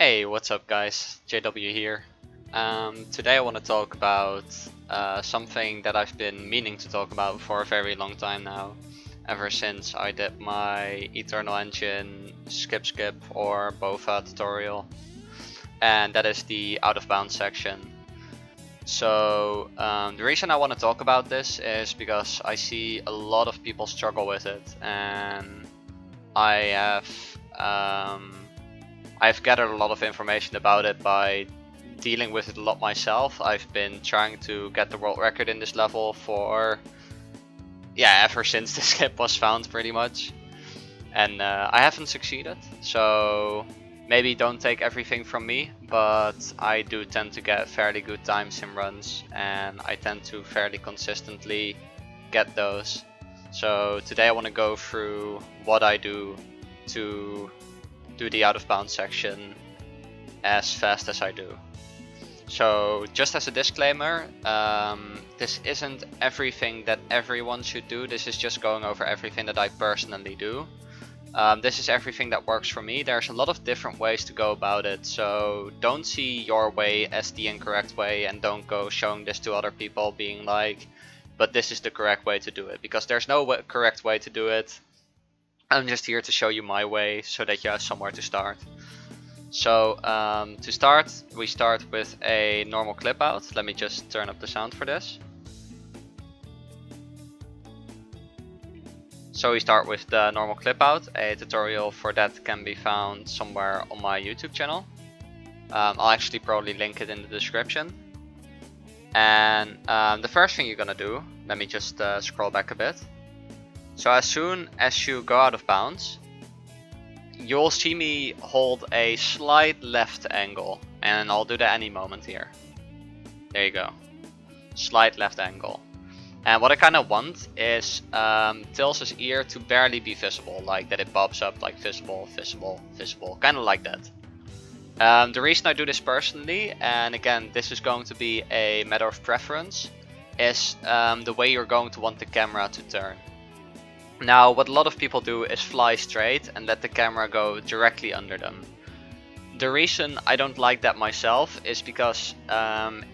Hey, what's up guys? JW here. Today I want to talk about something that I've been meaning to talk about for a very long time now. Ever since I did my Eternal Engine skip or Bofa tutorial. And that is the out of bounds section. So the reason I want to talk about this is because I see a lot of people struggle with it, and I've gathered a lot of information about it by dealing with it a lot myself. I've been trying to get the world record in this level for, ever since the skip was found pretty much. And I haven't succeeded, so maybe don't take everything from me, but I do tend to get fairly good times in runs, and I tend to fairly consistently get those. So today I want to go through what I do to do the out of bounds section as fast as I do. So just as a disclaimer, this isn't everything that everyone should do. This is just going over everything that I personally do. This is everything that works for me. There's a lot of different ways to go about it, so don't see your way as the incorrect way, and don't go showing this to other people being like, but this is the correct way to do it, because there's no correct way to do it. I'm just here to show you my way so that you have somewhere to start. So to start, we start with a normal clip out. Let me just turn up the sound for this. So we start with the normal clip out. A tutorial for that can be found somewhere on my YouTube channel. I'll actually probably link it in the description. And the first thing you're gonna do, let me just scroll back a bit. So as soon as you go out of bounds, you'll see me hold a slight left angle, and I'll do that any moment here. There you go, slight left angle. And what I kind of want is Tails' ear to barely be visible, like that it bobs up like visible, visible, visible, kind of like that. The reason I do this personally, and again this is going to be a matter of preference, is the way you're going to want the camera to turn. Now what a lot of people do is fly straight and let the camera go directly under them. The reason I don't like that myself is because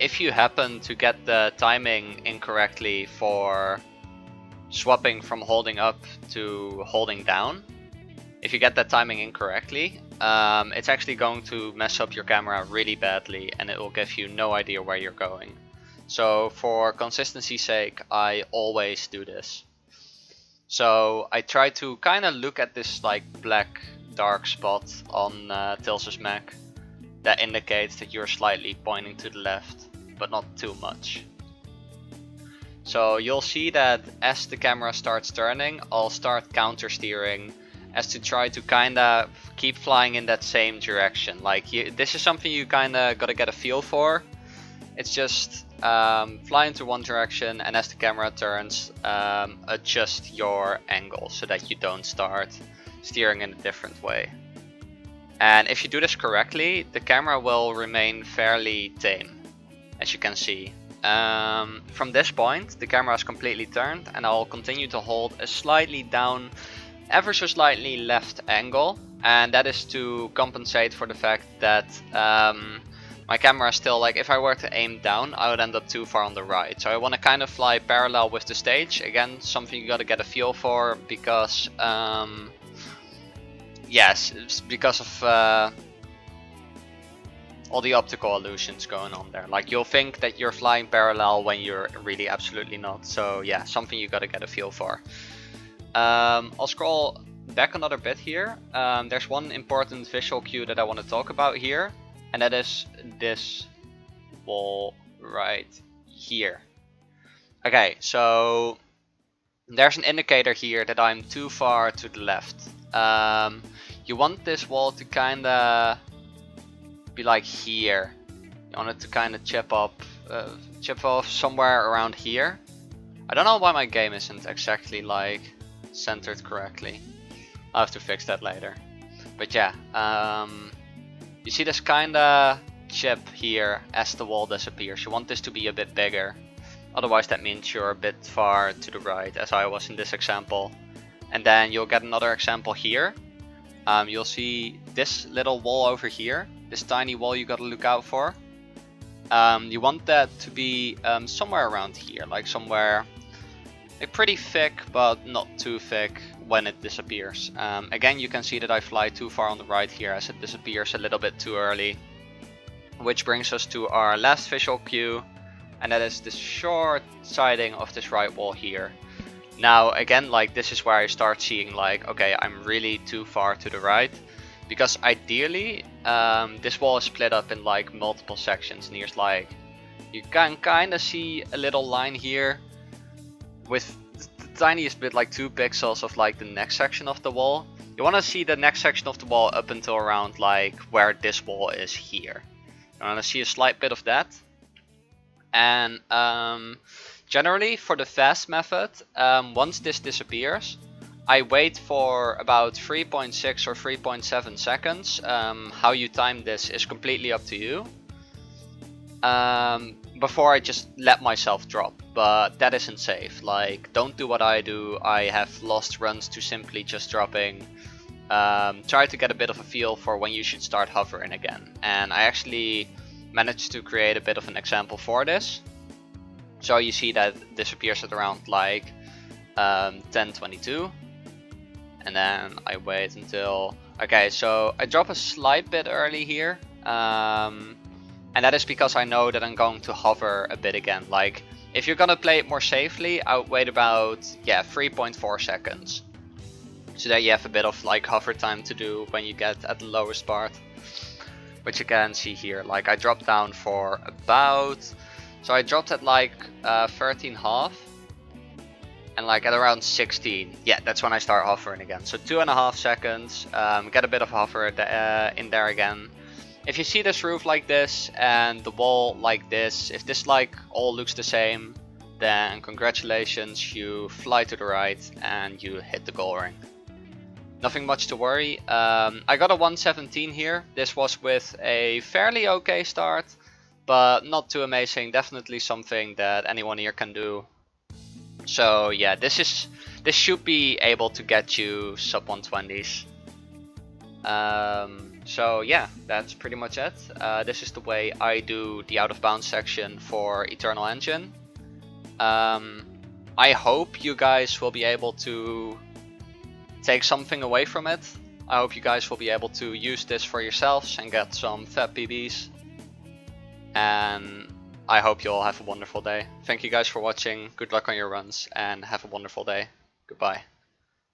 if you happen to get the timing incorrectly for swapping from holding up to holding down, if you get that timing incorrectly, it's actually going to mess up your camera really badly, and it will give you no idea where you're going. So for consistency's sake, I always do this. So I try to kind of look at this like black dark spot on Tails' mech that indicates that you're slightly pointing to the left, but not too much. So you'll see that as the camera starts turning, I'll start counter steering as to try to kind of keep flying in that same direction. Like this is something you kind of gotta get a feel for. It's just fly into one direction, and as the camera turns, adjust your angle so that you don't start steering in a different way. And if you do this correctly, the camera will remain fairly tame, as you can see. From this point, the camera is completely turned, and I'll continue to hold a slightly down, ever so slightly left angle, and that is to compensate for the fact that my camera is still, like, if I were to aim down, I would end up too far on the right. So I want to kind of fly parallel with the stage. Again, something you got to get a feel for, because yes, it's because of all the optical illusions going on there. Like, you'll think that you're flying parallel when you're really absolutely not. So yeah, something you got to get a feel for. I'll scroll back another bit here. There's one important visual cue that I want to talk about here, and that is this wall right here. Okay, so there's an indicator here that I'm too far to the left. You want this wall to kind of be like here. You want it to kind of chip off somewhere around here. I don't know why my game isn't exactly like centered correctly. I'll have to fix that later. But yeah, you see this kind of chip here as the wall disappears. You want this to be a bit bigger. Otherwise that means you're a bit far to the right, as I was in this example. And then you'll get another example here. You'll see this little wall over here this tiny wall you gotta look out for. You want that to be somewhere around here, like somewhere pretty thick but not too thick when it disappears. Again, you can see that I fly too far on the right here as it disappears a little bit too early. Which brings us to our last visual cue, and that is this short siding of this right wall here. Now again, like this is where I start seeing like, okay, I'm really too far to the right, because ideally this wall is split up in like multiple sections, and here's like, you can kind of see a little line here with the tiniest bit, like 2 pixels of like the next section of the wall. You want to see the next section of the wall up until around like where this wall is here. I want to see a slight bit of that. And generally for the fast method, once this disappears, I wait for about 3.6 or 3.7 seconds. How you time this is completely up to you. Before I just let myself drop, but that isn't safe. Like, don't do what I do. I have lost runs to simply just dropping. Try to get a bit of a feel for when you should start hovering again. And I actually managed to create a bit of an example for this. So you see that it disappears at around like 10:22. And then I wait until, okay, so I drop a slight bit early here. And that is because I know that I'm going to hover a bit again. Like, if you're gonna play it more safely, I would wait about 3.4 seconds. So that you have a bit of like hover time to do when you get at the lowest part. Which you can see here, like I dropped down for about, so I dropped at like 13.5. And like at around 16, that's when I start hovering again. So 2.5 seconds, get a bit of hover in there again. If you see this roof like this and the wall like this, if this like all looks the same, then congratulations, you fly to the right and you hit the goal ring. Nothing much to worry. I got a 117 here. This was with a fairly okay start, but not too amazing. Definitely something that anyone here can do. So yeah, this should be able to get you sub 120s. So yeah, that's pretty much it. This is the way I do the out of bounds section for Eternal Engine. I hope you guys will be able to take something away from it. I hope you guys will be able to use this for yourselves and get some fat PBs. And I hope you all have a wonderful day. Thank you guys for watching. Good luck on your runs and have a wonderful day. Goodbye.